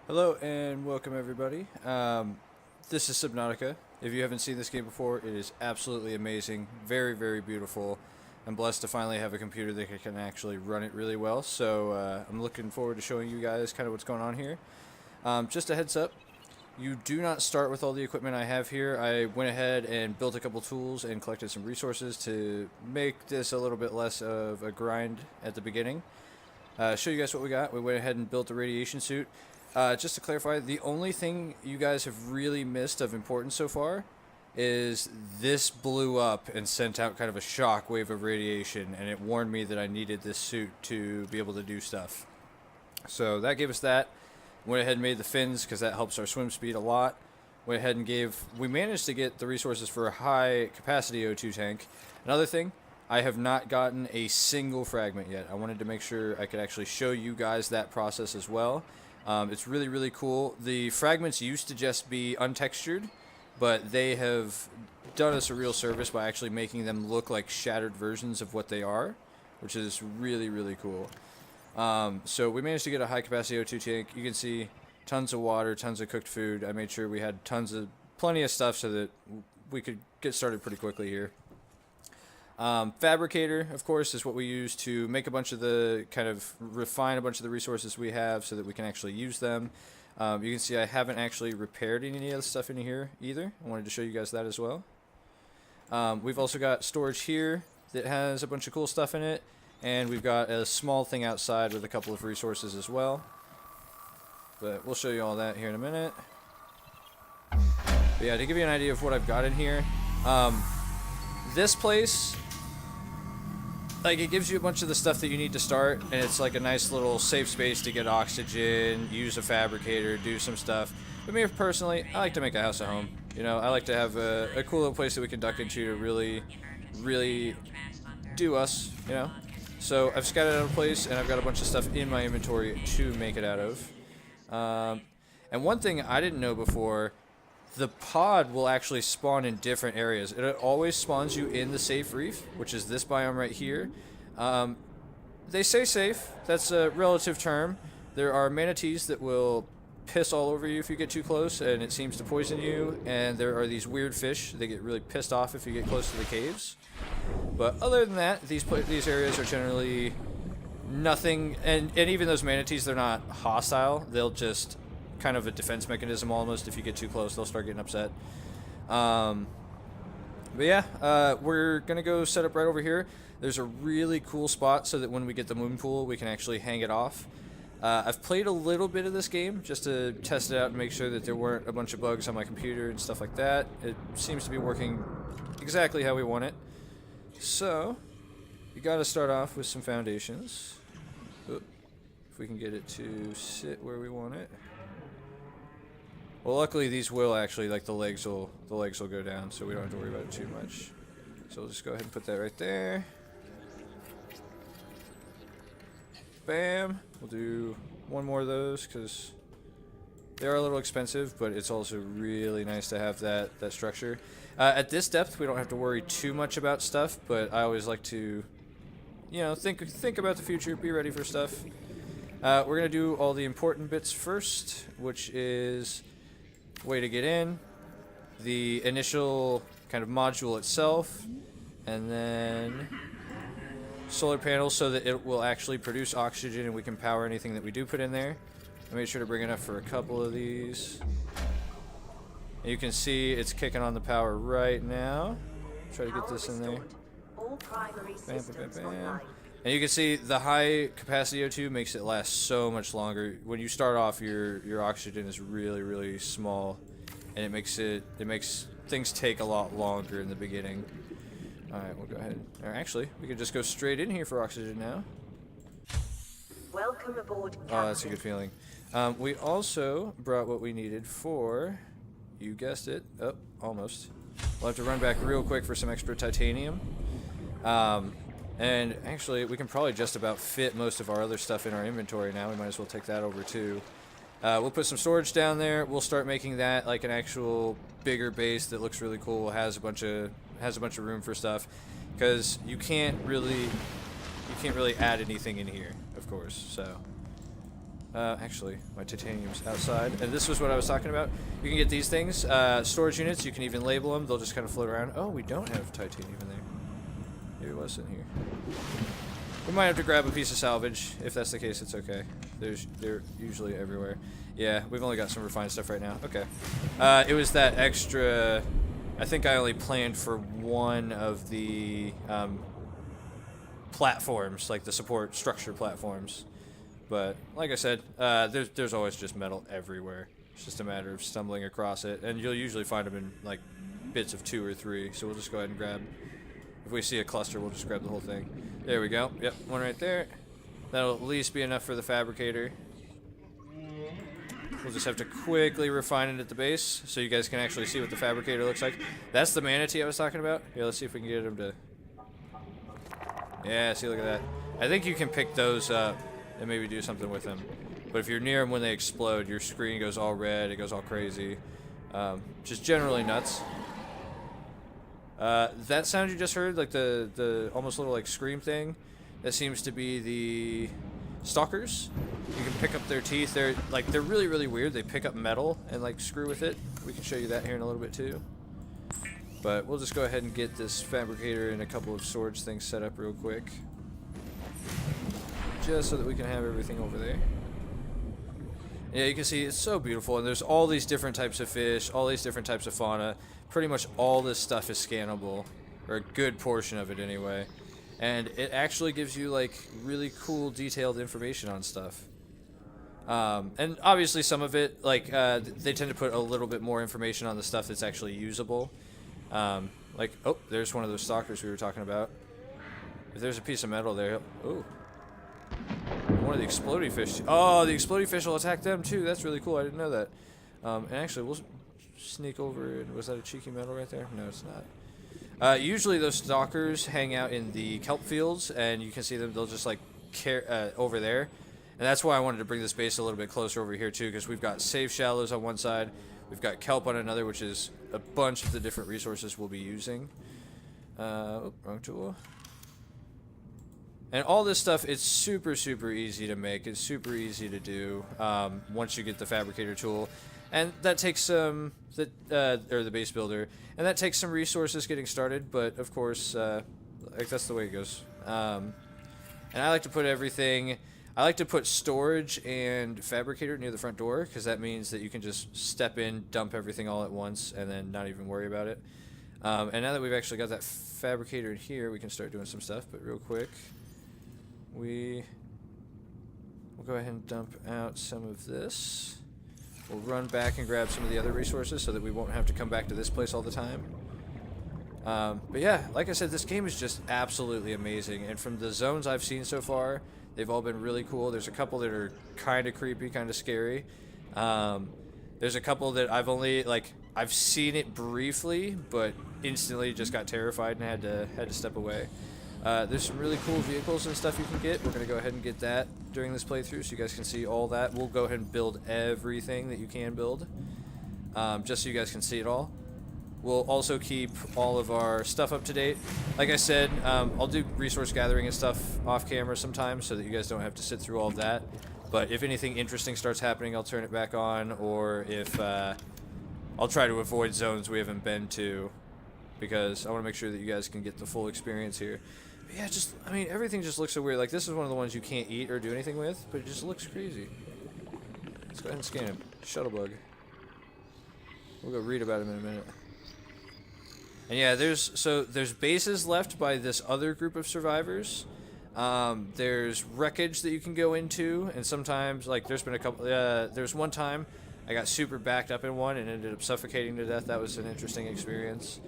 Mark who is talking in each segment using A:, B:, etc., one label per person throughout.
A: Hello and welcome everybody. This is Subnautica. If you haven't seen this game before, it is absolutely amazing. Very, very beautiful. I'm blessed to finally have a computer that can actually run it really well. So I'm looking forward to showing you guys kind of what's going on here. Just a heads up, you do not start with all the equipment I have here. I went ahead and built a couple tools and collected some resources to make this a little bit less of a grind at the beginning. Show you guys what we got. We went ahead and built a radiation suit. Just to clarify, the only thing you guys have really missed of importance so far is this blew up and sent out kind of a shock wave of radiation, and it warned me that I needed this suit to be able to do stuff. So that gave us that. Went ahead and made the fins because that helps our swim speed a lot. Went ahead and we managed to get the resources for a high capacity O2 tank. Another thing, I have not gotten a single fragment yet. I wanted to make sure I could actually show you guys that process as well. It's really, really cool. The fragments used to just be untextured, but they have done us a real service by actually making them look like shattered versions of what they are, which is really, really cool. So we managed to get a high capacity O2 tank. You can see tons of water, tons of cooked food. I made sure we had plenty of stuff so that we could get started pretty quickly here. Fabricator, of course, is what we use to make a bunch of refine a bunch of the resources we have so that we can actually use them. You can see I haven't actually repaired any of the stuff in here either. I wanted to show you guys that as well. We've also got storage here that has a bunch of cool stuff in it, and we've got a small thing outside with a couple of resources as well. But we'll show you all that here in a minute. But yeah, to give you an idea of what I've got in here, this place, like, it gives you a bunch of the stuff that you need to start, and it's like a nice little safe space to get oxygen, use a fabricator, do some stuff. But me personally, I like to make a house at home. You know, I like to have a cool little place that we can duck into to really, really do us, you know. So I've scattered out a place, and I've got a bunch of stuff in my inventory to make it out of. And one thing I didn't know before, the pod will actually spawn in different areas. It always spawns you in the safe reef, which is this biome right here. They say safe. That's a relative term. There are manatees that will piss all over you if you get too close, and it seems to poison you. And there are these weird fish. They get really pissed off if you get close to the caves. But other than that, these areas are generally nothing. And even those manatees, they're not hostile. They'll just kind of a defense mechanism almost. If you get too close, they'll start getting upset. But yeah, we're gonna go set up right over here. There's a really cool spot so that when we get the moon pool, we can actually hang it off. I've played a little bit of this game just to test it out and make sure that there weren't a bunch of bugs on my computer and stuff like that. It seems to be working exactly how we want it. So you gotta start off with some foundations. Oop. If we can get it to sit where we want it. Well, luckily these will actually, like, the legs will go down, so we don't have to worry about it too much. So we'll just go ahead and put that right there. Bam. We'll do one more of those because they are a little expensive, but it's also really nice to have that structure. At this depth, we don't have to worry too much about stuff, but I always like to, you know, think about the future, be ready for stuff. We're gonna do all the important bits first, which is way to get in, the initial kind of module itself, and then solar panels so that it will actually produce oxygen and we can power anything that we do put in there. I made sure to bring enough for a couple of these. And you can see it's kicking on the power right now. Try to get this in there. Bam, bam, bam, bam. And you can see the high capacity O2 makes it last so much longer. When you start off, your oxygen is really, really small, and it makes things take a lot longer in the beginning. All right, we'll go ahead. Or actually, we can just go straight in here for oxygen now.
B: Welcome aboard, Captain.
A: Oh, that's a good feeling. We also brought what we needed for, you guessed it. Oh, almost. We'll have to run back real quick for some extra titanium. And actually, we can probably just about fit most of our other stuff in our inventory now. We might as well take that over too. We'll put some storage down there. We'll start making that like an actual bigger base that looks really cool. Has a bunch of room for stuff, because you can't really add anything in here, of course. So Actually, my titanium's outside, and this was what I was talking about. You can get these things, storage units. You can even label them. They'll just kind of float around. Oh, we don't have titanium in there. Maybe it was in here. We might have to grab a piece of salvage. If that's the case, it's okay. They're usually everywhere. Yeah, we've only got some refined stuff right now. Okay. It was that extra... I think I only planned for one of the platforms, like the support structure platforms. But, like I said, there's always just metal everywhere. It's just a matter of stumbling across it. And you'll usually find them in, like, bits of 2 or 3. So we'll just go ahead and grab... If we see a cluster, we'll just grab the whole thing. There we go. Yep, one right there. That'll at least be enough for the fabricator. We'll just have to quickly refine it at the base so you guys can actually see what the fabricator looks like. That's the manatee I was talking about. Here, let's see if we can get him to... Yeah, see, look at that. I think you can pick those up and maybe do something with them. But if you're near them when they explode, your screen goes all red, it goes all crazy. Just generally nuts. That sound you just heard, like the almost little like scream thing, that seems to be the stalkers. You can pick up their teeth. They're really, really weird. They pick up metal and like screw with it. We can show you that here in a little bit too. But we'll just go ahead and get this fabricator and a couple of storage things set up real quick. Just so that we can have everything over there. Yeah, you can see it's so beautiful, and there's all these different types of fish, all these different types of fauna. Pretty much all this stuff is scannable, or a good portion of it anyway. And it actually gives you like really cool detailed information on stuff. And obviously some of it, like they tend to put a little bit more information on the stuff that's actually usable. Like, oh, there's one of those stalkers we were talking about. If there's a piece of metal there, oh. One of the exploding fish. Oh, the exploding fish will attack them too. That's really cool. I didn't know that. And actually, we'll sneak over. And was that a cheeky metal right there? No, it's not. Usually those stalkers hang out in the kelp fields, and you can see them. They'll just like over there. And that's why I wanted to bring this base a little bit closer over here too, because we've got safe shallows on one side, we've got kelp on another, which is a bunch of the different resources we'll be using. Oh, wrong tool. And all this stuff, it's super, super easy to make. It's super easy to do once you get the fabricator tool. And that takes some, or the base builder, and that takes some resources getting started, but of course, like that's the way it goes. And I like to put everything, I like to put storage and fabricator near the front door, because that means that you can just step in, dump everything all at once, and then not even worry about it. And now that we've actually got that fabricator in here, we can start doing some stuff, but real quick. We'll go ahead and dump out some of this. We'll run back and grab some of the other resources so that we won't have to come back to this place all the time. But yeah, like I said, this game is just absolutely amazing. And from the zones I've seen so far, they've all been really cool. There's a couple that are kind of creepy, kind of scary. There's a couple that I've only, like, I've seen it briefly, but instantly just got terrified and had to step away. There's some really cool vehicles and stuff you can get. We're going to go ahead and get that during this playthrough so you guys can see all that. We'll go ahead and build everything that you can build, just so you guys can see it all. We'll also keep all of our stuff up to date. Like I said, I'll do resource gathering and stuff off camera sometimes so that you guys don't have to sit through all of that. But if anything interesting starts happening, I'll turn it back on, or if I'll try to avoid zones we haven't been to, because I want to make sure that you guys can get the full experience here. But yeah, just, I mean, everything just looks so weird. Like, this is one of the ones you can't eat or do anything with, but it just looks crazy. Let's go ahead and scan him. Shuttlebug. We'll go read about him in a minute. And yeah, there's bases left by this other group of survivors. There's wreckage that you can go into, and sometimes, like, there's been a couple, there's one time I got super backed up in one and ended up suffocating to death. That was an interesting experience.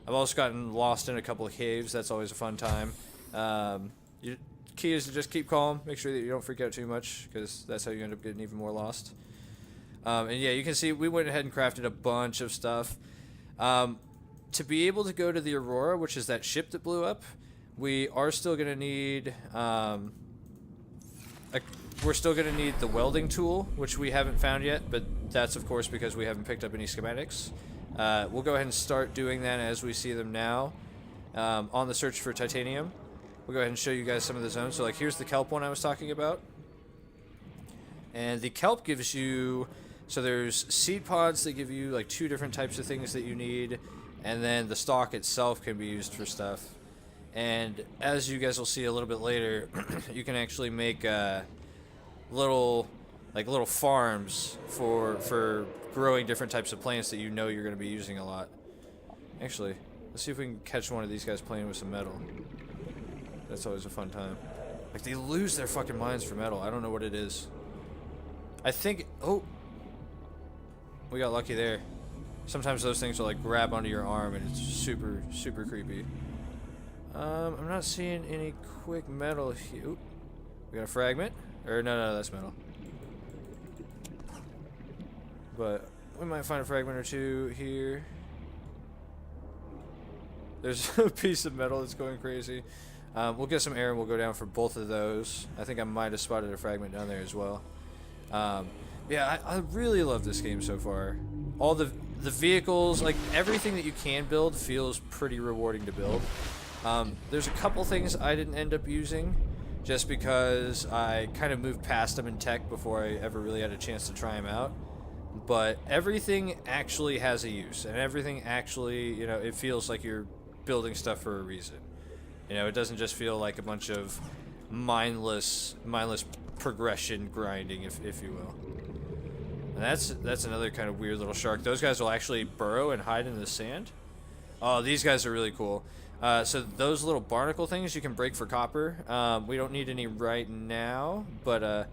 A: I've also gotten lost in a couple of caves. That's always a fun time. Key is to just keep calm. Make sure that you don't freak out too much, because that's how you end up getting even more lost. And yeah, you can see we went ahead and crafted a bunch of stuff. To be able to go to the Aurora, which is that ship that blew up, we are still going to need... we're still going to need the welding tool, which we haven't found yet, but that's, of course, because we haven't picked up any schematics. We'll go ahead and start doing that as we see them now. On the search for titanium, we'll go ahead and show you guys some of the zones. So, like, here's the kelp one I was talking about. And the kelp gives you, so there's seed pods that give you like 2 different types of things that you need, and then the stalk itself can be used for stuff. And as you guys will see a little bit later, you can actually make little farms for growing different types of plants that you know you're going to be using a lot. Actually, let's see if we can catch one of these guys playing with some metal. That's always a fun time. Like, they lose their fucking minds for metal. I don't know what it is. I think... Oh! We got lucky there. Sometimes those things will, like, grab onto your arm, and it's super, super creepy. I'm not seeing any quick metal here. Oop. We got a fragment. Or, no, that's metal. But we might find a fragment or 2 here. There's a piece of metal that's going crazy. We'll get some air and we'll go down for both of those. I think I might have spotted a fragment down there as well. Yeah, I really love this game so far. All the vehicles, like everything that you can build feels pretty rewarding to build. There's a couple things I didn't end up using just because I kind of moved past them in tech before I ever really had a chance to try them out. But everything actually has a use, and everything actually, you know, it feels like you're building stuff for a reason. You know, it doesn't just feel like a bunch of mindless progression grinding, if you will. And that's another kind of weird little shark. Those guys will actually burrow and hide in the sand. Oh, these guys are really cool. So those little barnacle things you can break for copper. We don't need any right now, but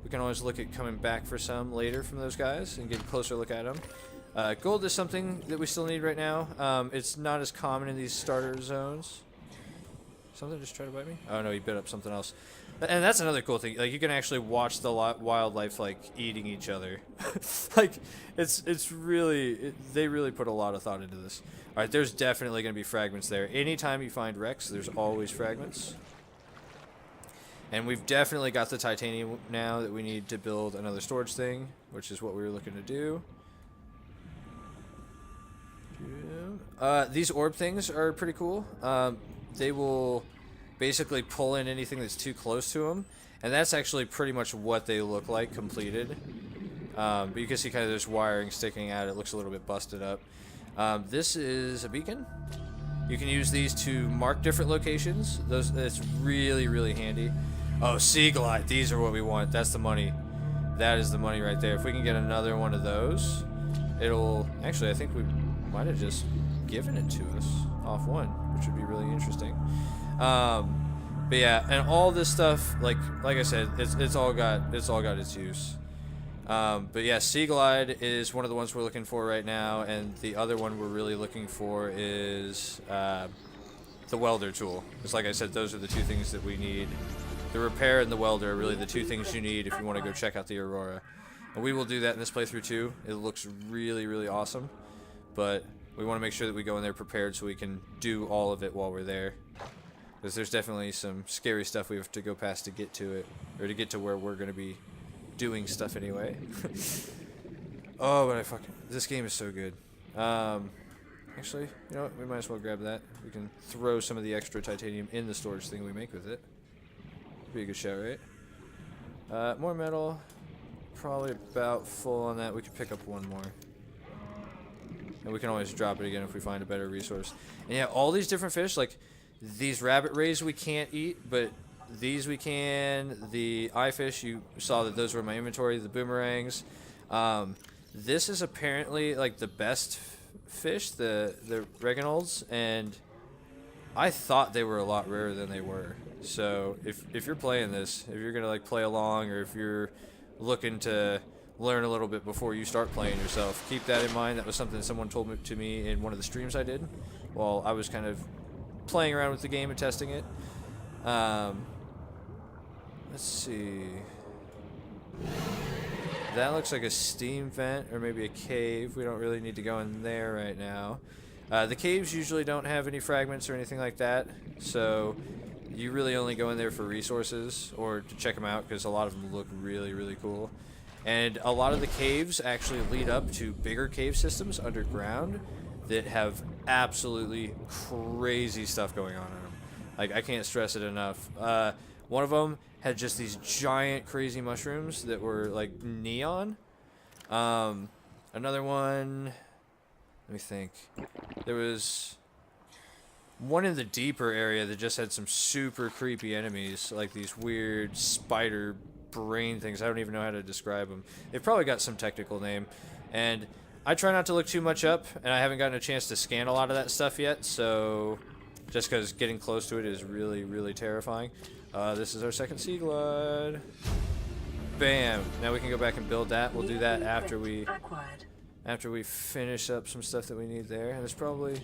A: we can always look at coming back for some later from those guys and get a closer look at them. Gold is something that we still need right now. It's not as common in these starter zones. Something just tried to bite me? Oh no, he bit up something else. And that's another cool thing. Like, you can actually watch the wildlife like eating each other. Like, it's really they really put a lot of thought into this. All right, there's definitely going to be fragments there. Anytime you find wrecks, there's always fragments. And we've definitely got the titanium now that we need to build another storage thing, which is what we were looking to do. These orb things are pretty cool. They will basically pull in anything that's too close to them, and that's actually pretty much what they look like completed. But you can see kind of this wiring sticking out. It looks a little bit busted up. This is a beacon. You can use these to mark different locations. It's really, really handy. Oh, sea glide. These are what we want. That's the money. That is the money right there. If we can get another one of those, it'll... Actually, I think we might have just given it to us off one, which would be really interesting. But yeah, and all this stuff, like I said, it's all got its use. But yeah, Sea Glide is one of the ones we're looking for right now, and the other one we're really looking for is the welder tool. Because like I said, those are the 2 things that we need. The repair and the welder are really the 2 things you need if you want to go check out the Aurora. And we will do that in this playthrough too. It looks really, really awesome. But we want to make sure that we go in there prepared so we can do all of it while we're there. Because there's definitely some scary stuff we have to go past to get to it. Or to get to where we're going to be doing stuff anyway. Oh, but this game is so good. Actually, you know what? We might as well grab that. We can throw some of the extra titanium in the storage thing we make with it. Be a good shout, right? More metal. Probably about full on that. We could pick up one more. And we can always drop it again if we find a better resource. And yeah, all these different fish, like these rabbit rays we can't eat, but these we can. The eye fish, you saw that those were in my inventory. The boomerangs. This is apparently like the best fish, the reginolds, and I thought they were a lot rarer than they were. So if you're playing this, if you're gonna like play along, or if you're looking to learn a little bit before you start playing yourself, keep that in mind. That was something someone told to me in one of the streams I did while I was kind of playing around with the game and testing it. Let's see. That looks like a steam vent or maybe a cave. We don't really need to go in there right now. The caves usually don't have any fragments or anything like that, so you really only go in there for resources or to check them out, because a lot of them look really, really cool. And a lot of the caves actually lead up to bigger cave systems underground that have absolutely crazy stuff going on in them. Like, I can't stress it enough. One of them had just these giant crazy mushrooms that were like neon. Another one, let me think. There was one in the deeper area that just had some super creepy enemies, like these weird spider brain things. I don't even know how to describe them. They've probably got some technical name. And I try not to look too much up, and I haven't gotten a chance to scan a lot of that stuff yet, so just because getting close to it is really, really terrifying. This is our second sea glide. Bam! Now we can go back and build that. We'll do that after we finish up some stuff that we need there. And there's probably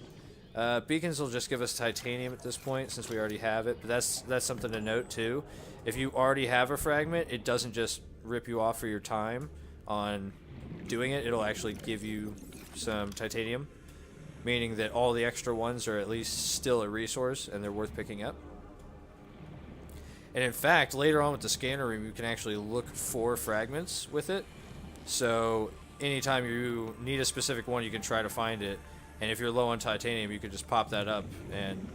A: beacons will just give us titanium at this point since we already have it. But that's something to note too. If you already have a fragment, it doesn't just rip you off for your time on doing it. It'll actually give you some titanium, meaning that all the extra ones are at least still a resource and they're worth picking up. And in fact, later on with the scanner room, you can actually look for fragments with it. So anytime you need a specific one, you can try to find it. And if you're low on titanium, you can just pop that up and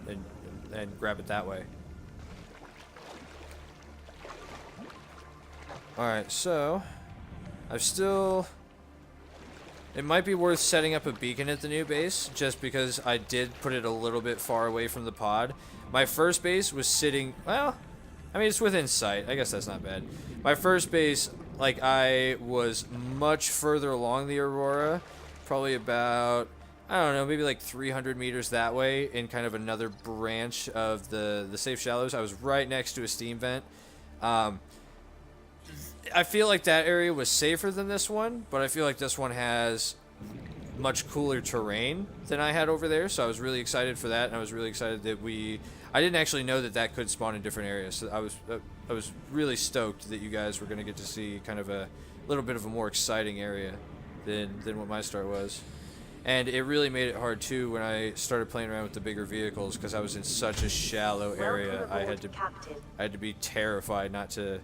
A: grab it that way. Alright, so it might be worth setting up a beacon at the new base, just because I did put it a little bit far away from the pod. My first base was sitting, well, I mean, it's within sight. I guess that's not bad. My first base, like, I was much further along the Aurora, probably about, I don't know, maybe like 300 meters that way in kind of another branch of the safe shallows. I was right next to a steam vent. I feel like that area was safer than this one, but I feel like this one has much cooler terrain than I had over there, so I was really excited for that, and I was really excited that I didn't actually know that could spawn in different areas, so I was really stoked that you guys were going to get to see kind of a little bit of a more exciting area than what my start was. And it really made it hard too when I started playing around with the bigger vehicles, because I was in such a shallow area. I had to be terrified not to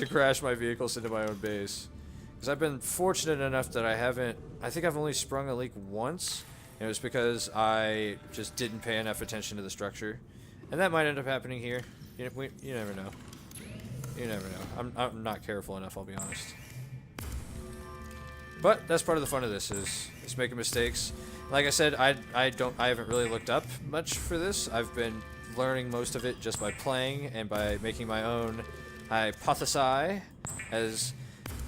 A: crash my vehicles into my own base. Because I've been fortunate enough that I think I've only sprung a leak once, and it was because I just didn't pay enough attention to the structure. And that might end up happening here. You never know. You never know. I'm not careful enough, I'll be honest. But that's part of the fun of this, is making mistakes. Like I said, I haven't really looked up much for this. I've been learning most of it just by playing and by making my own hypothesi.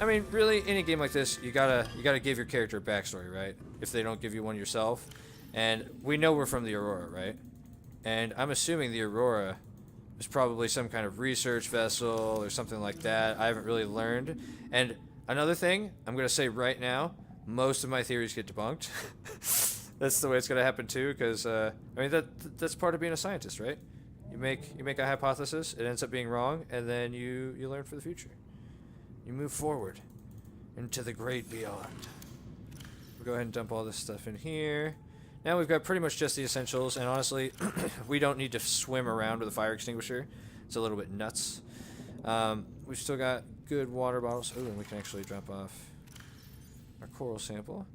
A: I mean, really, any game like this, you gotta give your character a backstory, right? If they don't give you one yourself. And we know we're from the Aurora, right? And I'm assuming the Aurora is probably some kind of research vessel or something like that. I haven't really learned. And another thing, I'm gonna say right now, most of my theories get debunked. That's the way it's gonna happen too, because I mean that's part of being a scientist, right? You make a hypothesis, it ends up being wrong, and then you learn for the future. You move forward into the great beyond. We'll go ahead and dump all this stuff in here. Now we've got pretty much just the essentials, and honestly, we don't need to swim around with a fire extinguisher. It's a little bit nuts. We've still got good water bottles. Oh, and we can actually drop off our coral sample.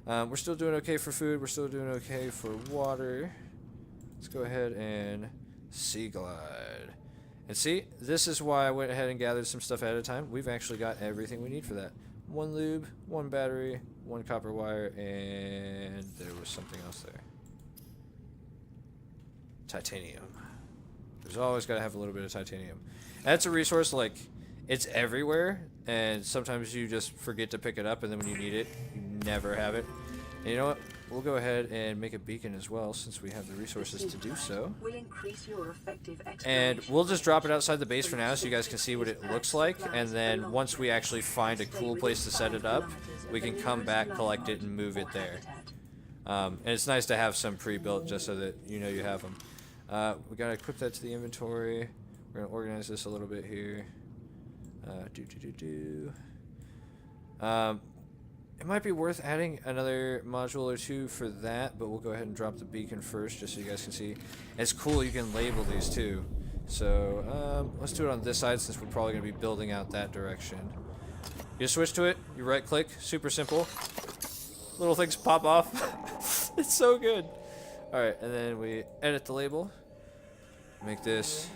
A: We're still doing okay for food. We're still doing okay for water. Let's go ahead and sea glide. And see, this is why I went ahead and gathered some stuff ahead of time. We've actually got everything we need for that. One lube, one battery, one copper wire, and there was something else there. Titanium. There's always got to have a little bit of titanium. That's a resource, like, it's everywhere, and sometimes you just forget to pick it up, and then when you need it, you never have it. And you know what? We'll go ahead and make a beacon as well, since we have the resources to do so. And we'll just drop it outside the base for now so you guys can see what it looks like, and then once we actually find a cool place to set it up, we can come back, collect it, and move it there. And it's nice to have some pre-built just so that you know you have them. We gotta equip that to the inventory. We're gonna organize this a little bit here. It might be worth adding another module or two for that, but we'll go ahead and drop the beacon first just so you guys can see. And it's cool, you can label these too. So let's do it on this side since we're probably going to be building out that direction. You switch to it, you right click, super simple. Little things pop off. It's so good. Alright, and then we edit the label. Make this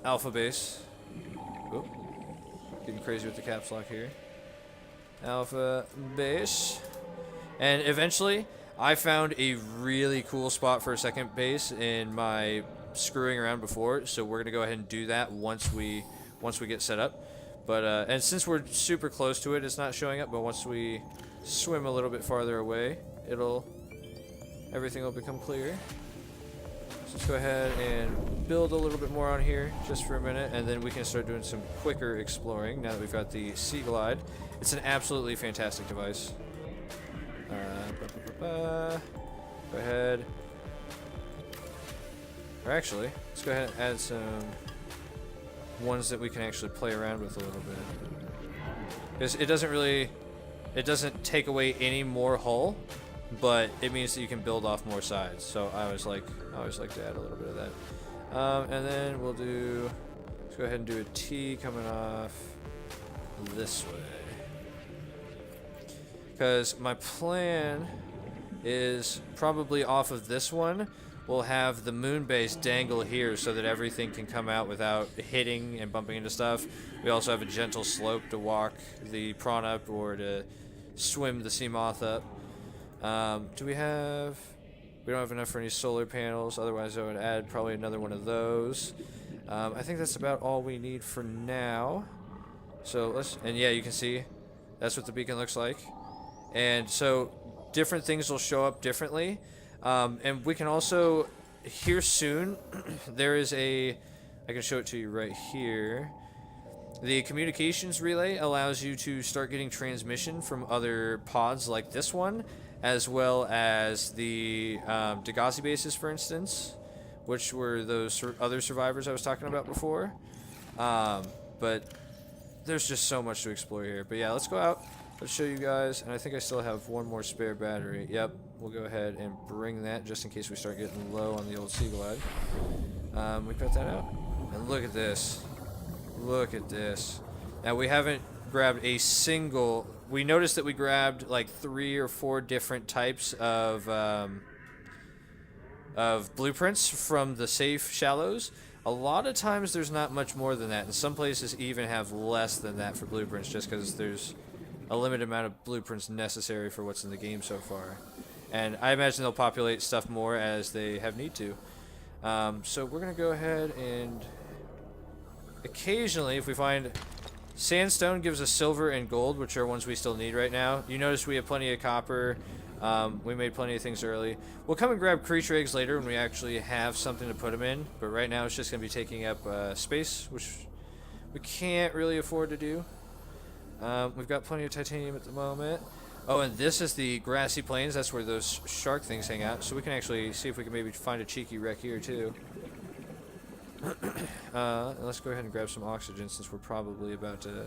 A: Alpha base. Oop. Getting crazy with the caps lock here. Alpha base. And eventually, I found a really cool spot for a second base in my screwing around before, so we're gonna go ahead and do that once we get set up. But and since we're super close to it, it's not showing up. But once we swim a little bit farther away, everything will become clear. So let's go ahead and build a little bit more on here just for a minute, and then we can start doing some quicker exploring now that we've got the Sea Glide. It's an absolutely fantastic device. Go ahead. Or actually, let's go ahead and add some ones that we can actually play around with a little bit. Because it doesn't take away any more hull, but it means that you can build off more sides. So I always like to add a little bit of that. And then let's go ahead and do a T coming off this way. Because my plan is probably off of this one, we'll have the moon base dangle here so that everything can come out without hitting and bumping into stuff. We also have a gentle slope to walk the prawn up or to swim the sea moth up. We don't have enough for any solar panels, otherwise I would add probably another one of those. I think that's about all we need for now. So and yeah, you can see that's what the beacon looks like. And so different things will show up differently. And we can also, here soon, there is I can show it to you right here. The communications relay allows you to start getting transmission from other pods like this one, as well as the Degasi bases, for instance, which were those other survivors I was talking about before. But there's just so much to explore here. But yeah, let's go out. Let's show you guys, and I think I still have one more spare battery. Yep, we'll go ahead and bring that just in case we start getting low on the old Sea Glide. We cut that out, and look at this. Look at this. Now we haven't grabbed a single. We noticed that we grabbed like 3 or 4 different types of blueprints from the safe shallows. A lot of times there's not much more than that, and some places even have less than that for blueprints, just because there's a limited amount of blueprints necessary for what's in the game so far. And I imagine they'll populate stuff more as they have need to. So we're going to go ahead and occasionally, if we find sandstone, gives us silver and gold, which are ones we still need right now. You notice we have plenty of copper. We made plenty of things early. We'll come and grab creature eggs later when we actually have something to put them in. But right now it's just going to be taking up space, which we can't really afford to do. We've got plenty of titanium at the moment. Oh, and this is the grassy plains. That's where those shark things hang out. So we can actually see if we can maybe find a cheeky wreck here, too. Let's go ahead and grab some oxygen since we're probably about to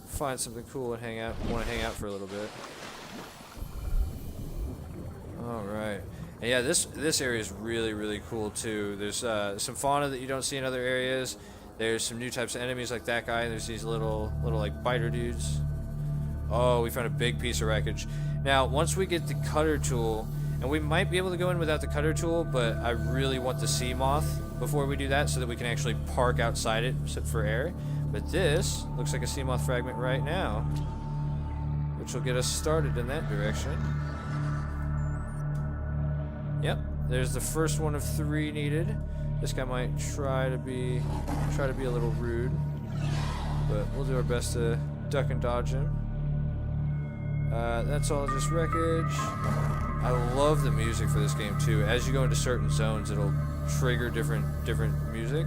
A: find something cool and want to hang out for a little bit. Alright. And yeah, this area is really, really cool, too. There's some fauna that you don't see in other areas. There's some new types of enemies like that guy. There's these little like biter dudes. Oh, we found a big piece of wreckage. Now, once we get the cutter tool, and we might be able to go in without the cutter tool, but I really want the sea moth before we do that so that we can actually park outside it for air. But this looks like a sea moth fragment right now, which will get us started in that direction. Yep, there's the first one of 3 needed. This guy might try to be a little rude, but we'll do our best to duck and dodge him. That's all just wreckage. I love the music for this game too. As you go into certain zones, it'll trigger different music.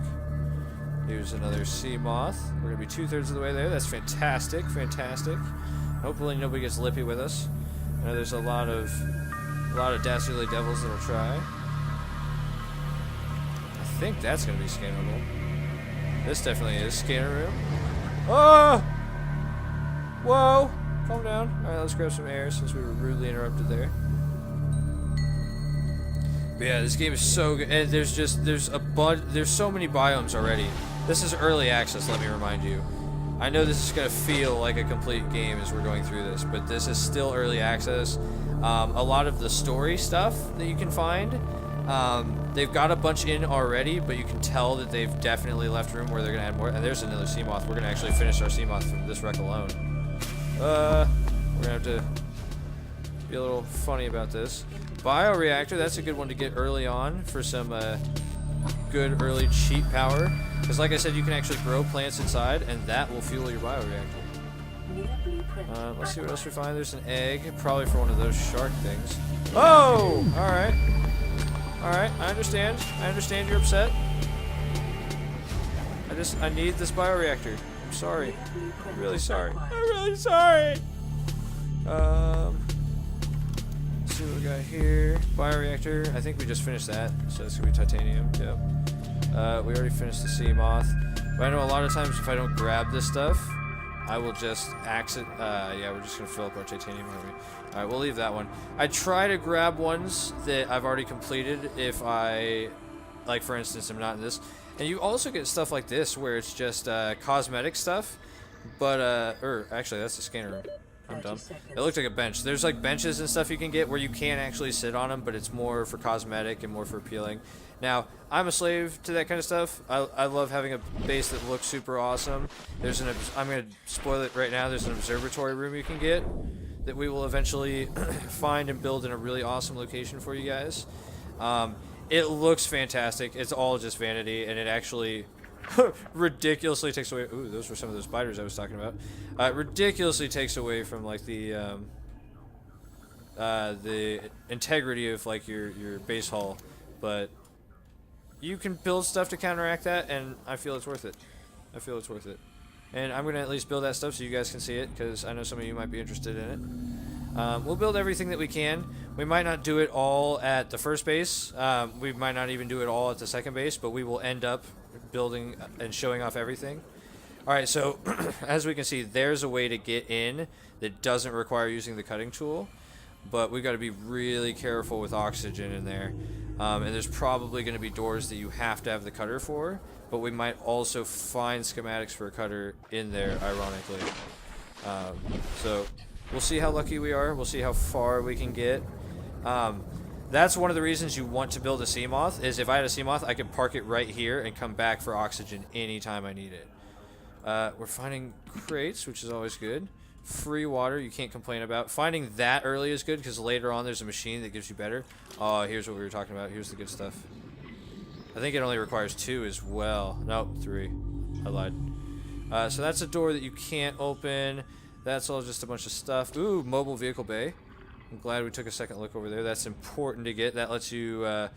A: Here's another sea moth. We're gonna be 2/3 of the way there. That's fantastic, fantastic. Hopefully nobody gets lippy with us. I know there's a lot of dastardly devils that'll try. I think that's going to be scannable. This definitely is. Scanner room. Oh! Whoa! Calm down. Alright, let's grab some air since we were rudely interrupted there. But yeah, this game is so good. And there's so many biomes already. This is early access, let me remind you. I know this is going to feel like a complete game as we're going through this, but this is still early access. A lot of the story stuff that you can find They've got a bunch in already, but you can tell that they've definitely left room where they're going to add more. And there's another sea moth. We're going to actually finish our sea moth from this wreck alone. We're going to have to be a little funny about this. Bioreactor, that's a good one to get early on for some good early cheap power. Because like I said, you can actually grow plants inside, and that will fuel your bioreactor. Let's see what else we find. There's an egg, probably for one of those shark things. Oh! Alright. Alright, I understand. I understand you're upset. I need this bioreactor. I'm sorry. I'm really sorry. I'm really sorry! Let's see what we got here. Bioreactor. I think we just finished that, so it's gonna be titanium. Yep. We already finished the sea moth. But I know a lot of times if I don't grab this stuff, I will just axe it. Yeah, we're just gonna fill up our titanium. Alright, we'll leave that one. I try to grab ones that I've already completed if I, like for instance, I'm not in this. And you also get stuff like this where it's just cosmetic stuff, but actually that's the scanner room. I'm dumb. It looked like a bench. There's like benches and stuff you can get where you can't actually sit on them, but it's more for cosmetic and more for appealing. Now, I'm a slave to that kind of stuff. I love having a base that looks super awesome. There's I'm going to spoil it right now. There's an observatory room you can get that we will eventually find and build in a really awesome location for you guys. It looks fantastic. It's all just vanity, and it actually ridiculously takes away. Ooh, those were some of those spiders I was talking about. Ridiculously takes away from like the integrity of like your base hull, but you can build stuff to counteract that, and I feel it's worth it. I feel it's worth it. And I'm gonna at least build that stuff so you guys can see it, because I know some of you might be interested in it. We'll build everything that we can. We might not do it all at the first base. We might not even do it all at the second base, but we will end up building and showing off everything. Alright, so as we can see, there's a way to get in that doesn't require using the cutting tool, but we've got to be really careful with oxygen in there. And there's probably going to be doors that you have to have the cutter for, but we might also find schematics for a cutter in there, ironically. So we'll see how lucky we are. We'll see how far we can get. That's one of the reasons you want to build a sea moth, is if I had a sea moth, I could park it right here and come back for oxygen anytime I need it. We're finding crates, which is always good. Free water, you can't complain about. Finding that early is good, because later on there's a machine that gives you better. Oh, here's what we were talking about. Here's the good stuff. I think it only requires 2 as well. Nope, 3. I lied. So that's a door that you can't open. That's all just a bunch of stuff. Ooh, mobile vehicle bay. I'm glad we took a second look over there. That's important to get. That lets you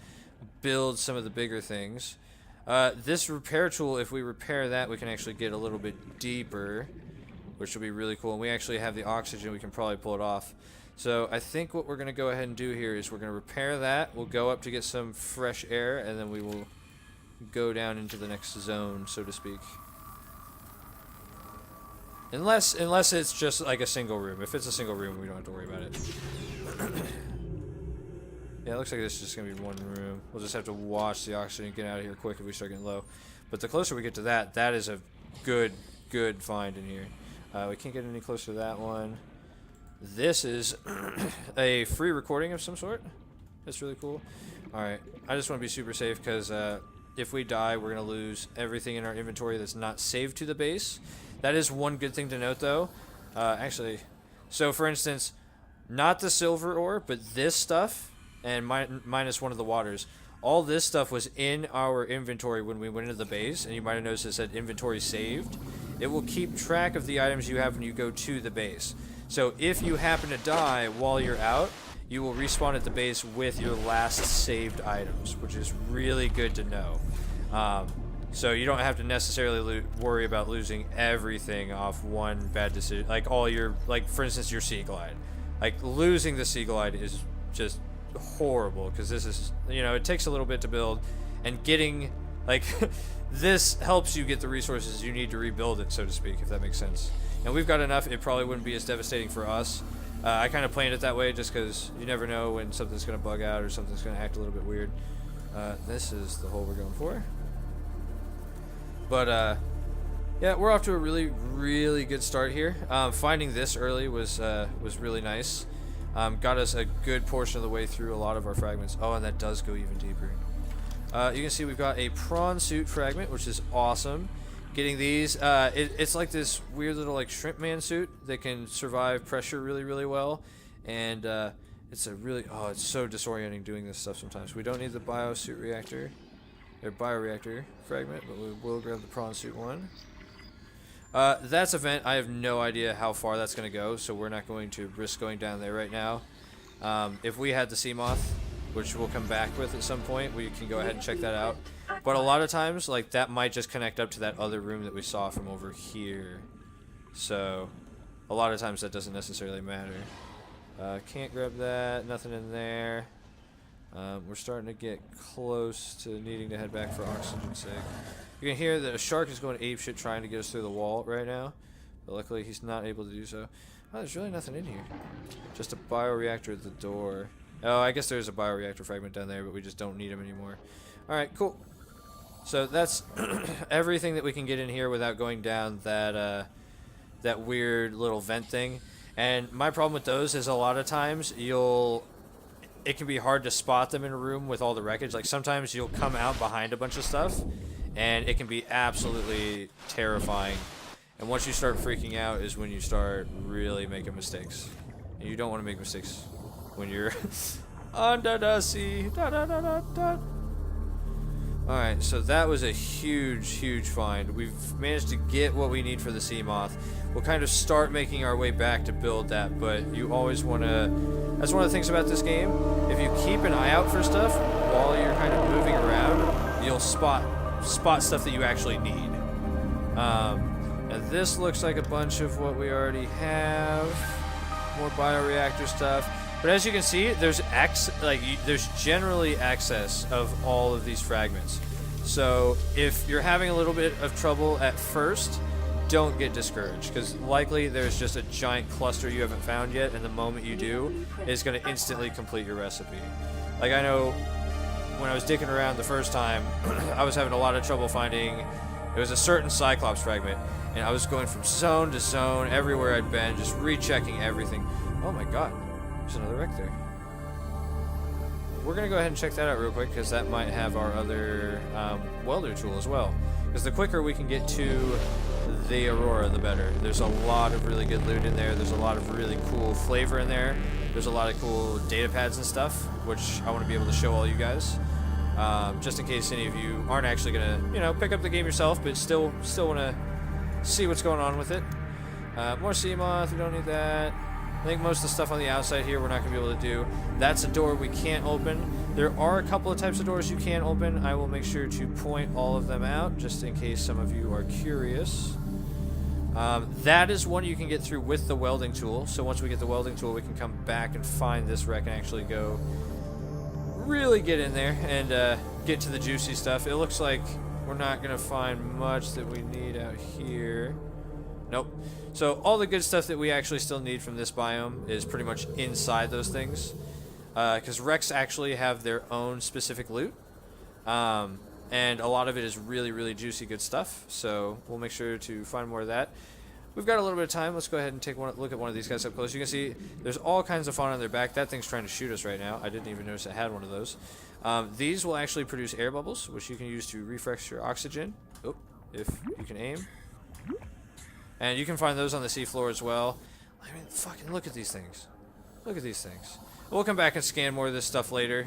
A: build some of the bigger things. This repair tool, if we repair that, we can actually get a little bit deeper, which will be really cool. And we actually have the oxygen. We can probably pull it off. So I think what we're going to go ahead and do here is we're going to repair that. We'll go up to get some fresh air, and then we will go down into the next zone, so to speak. Unless it's just like a single room. If it's a single room, we don't have to worry about it. Yeah, it looks like this is just going to be one room. We'll just have to watch the oxygen and get out of here quick if we start getting low. But the closer we get to that, that is a good find in here. We can't get any closer to that one. This is a free recording of some sort. That's really cool. Alright, I just want to be super safe, because if we die, we're going to lose everything in our inventory that's not saved to the base. That is one good thing to note, though. Actually, so for instance, not the silver ore, but this stuff, and minus one of the waters. All this stuff was in our inventory when we went into the base, and you might have noticed it said inventory saved. It will keep track of the items you have when you go to the base. So if you happen to die while you're out, you will respawn at the base with your last saved items, which is really good to know. So you don't have to necessarily worry about losing everything off one bad decision. Like all your, like for instance, your Sea Glide. Like losing the Sea Glide is just horrible, because this is, you know, it takes a little bit to build, and getting like this helps you get the resources you need to rebuild it, so to speak, if that makes sense. And we've got enough. It probably wouldn't be as devastating for us. I kind of planned it that way just because you never know when something's going to bug out or something's going to act a little bit weird. This is the hole we're going for. But yeah, we're off to a really good start here. Finding this early was really nice. got us a good portion of the way through a lot of our fragments. Oh, and that does go even deeper. You can see we've got a prawn suit fragment, which is awesome. Getting these, it's like this weird little like shrimp man suit that can survive pressure really, really well. And it's a really, it's so disorienting doing this stuff sometimes. We don't need the biosuit reactor, or bioreactor fragment, but we will grab the prawn suit one. That's a vent. I have no idea how far that's going to go, so we're not going to risk going down there right now. If we had the sea moth, which we'll come back with at some point, we can go ahead and check that out. But a lot of times, like, that might just connect up to that other room that we saw from over here. So, a lot of times that doesn't necessarily matter. Can't grab that, nothing in there. We're starting to get close to needing to head back for oxygen's sake. You can hear that a shark is going apeshit trying to get us through the wall right now. But luckily he's not able to do so. Oh, there's really nothing in here. Just a bioreactor at the door. Oh, I guess there's a bioreactor fragment down there, but we just don't need them anymore. Alright, cool. So that's everything that we can get in here without going down that that weird little vent thing. And my problem with those is a lot of times it can be hard to spot them in a room with all the wreckage. Like sometimes you'll come out behind a bunch of stuff and it can be absolutely terrifying. And once you start freaking out is when you start really making mistakes. And you don't want to make mistakes when you're under the sea. Da, da, da, da, da. Alright, so that was a huge, huge find. We've managed to get what we need for the sea moth. We'll kind of start making our way back to build that, but you always want to... That's one of the things about this game. If you keep an eye out for stuff while you're kind of moving around, you'll spot stuff that you actually need. And this looks like a bunch of what we already have. More bioreactor stuff. But as you can see, there's generally excess of all of these fragments. So if you're having a little bit of trouble at first, don't get discouraged, because likely there's just a giant cluster you haven't found yet, and the moment you do, it's going to instantly complete your recipe. Like, I know when I was dicking around the first time, I was having a lot of trouble finding, it was a certain Cyclops fragment, and I was going from zone to zone, everywhere I'd been, just rechecking everything. Oh my god. There's another wreck there. We're going to go ahead and check that out real quick, because that might have our other welder tool as well. Because the quicker we can get to the Aurora, the better. There's a lot of really good loot in there. There's a lot of really cool flavor in there. There's a lot of cool data pads and stuff, which I want to be able to show all you guys. Just in case any of you aren't actually going to, pick up the game yourself, but still want to see what's going on with it. More sea moth, we don't need that. I think most of the stuff on the outside here we're not going to be able to do. That's a door we can't open. There are a couple of types of doors you can open. I will make sure to point all of them out, just in case some of you are curious. That is one you can get through with the welding tool. So once we get the welding tool, we can come back and find this wreck and actually go really get in there and get to the juicy stuff. It looks like we're not going to find much that we need out here. Nope. So all the good stuff that we actually still need from this biome is pretty much inside those things. Because wrecks actually have their own specific loot. And a lot of it is really, really juicy good stuff. So we'll make sure to find more of that. We've got a little bit of time. Let's go ahead and take a look at one of these guys up close. You can see there's all kinds of fauna on their back. That thing's trying to shoot us right now. I didn't even notice it had one of those. These will actually produce air bubbles, which you can use to refresh your oxygen. Oh, if you can aim. And you can find those on the seafloor as well. I mean, fucking look at these things. Look at these things. We'll come back and scan more of this stuff later.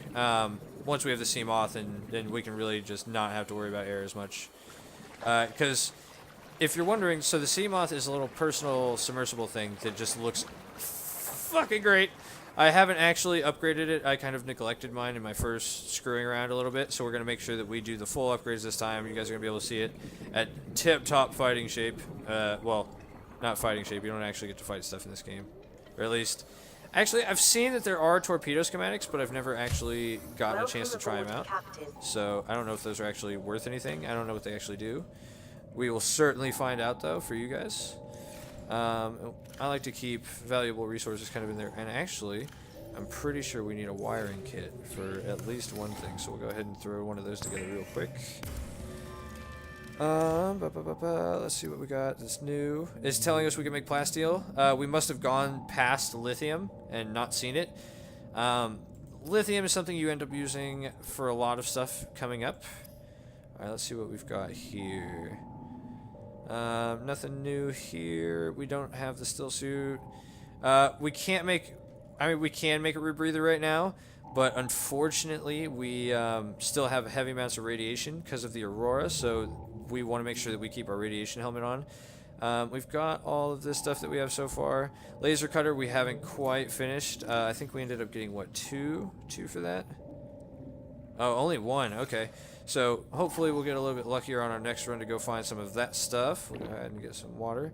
A: Once we have the sea moth, and then we can really just not have to worry about air as much. Because if you're wondering, so the sea moth is a little personal submersible thing that just looks fucking great. I haven't actually upgraded it. I kind of neglected mine in my first screwing around a little bit, so we're going to make sure that we do the full upgrades this time. You guys are going to be able to see it at tip-top fighting shape. Well, not fighting shape. You don't actually get to fight stuff in this game. Or at least... Actually, I've seen that there are torpedo schematics, but I've never actually gotten a chance to try them out. So I don't know if those are actually worth anything. I don't know what they actually do. We will certainly find out, though, for you guys. I like to keep valuable resources kind of in there. And actually, I'm pretty sure we need a wiring kit for at least one thing. So we'll go ahead and throw one of those together real quick. Let's see what we got that's new. It's telling us we can make plasteel. We must have gone past lithium and not seen it. Lithium is something you end up using for a lot of stuff coming up. Alright, let's see what we've got here. Nothing new here. We don't have the still suit. We can't make... I mean, we can make a rebreather right now, but unfortunately, we still have heavy amounts of radiation because of the aurora, so we want to make sure that we keep our radiation helmet on. We've got all of this stuff that we have so far. Laser cutter, we haven't quite finished. I think we ended up getting, what, two for that? Oh, only one. Okay. So hopefully we'll get a little bit luckier on our next run to go find some of that stuff. We'll go ahead and get some water.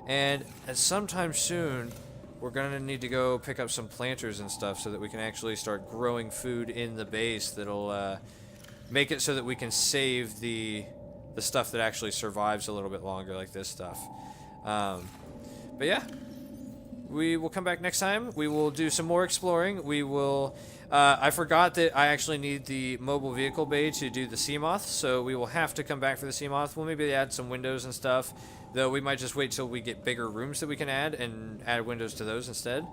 A: And at sometime soon, we're going to need to go pick up some planters and stuff so that we can actually start growing food in the base that'll make it so that we can save the stuff that actually survives a little bit longer, like this stuff. But yeah, we will come back next time. We will do some more exploring. We will... I forgot that I actually need the mobile vehicle bay to do the Seamoth, so we will have to come back for the Seamoth. We'll maybe add some windows and stuff, though we might just wait till we get bigger rooms that we can add and add windows to those instead.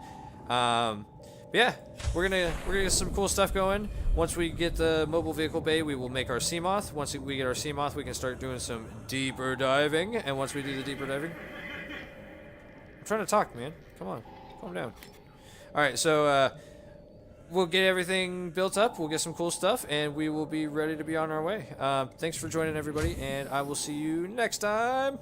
A: But yeah, we're gonna get some cool stuff going. Once we get the mobile vehicle bay, we will make our Seamoth. Once we get our Seamoth, we can start doing some deeper diving. And once we do the deeper diving, I'm trying to talk, man. Come on, calm down. All right, so we'll get everything built up. We'll get some cool stuff, and we will be ready to be on our way. Thanks for joining, everybody, and I will see you next time.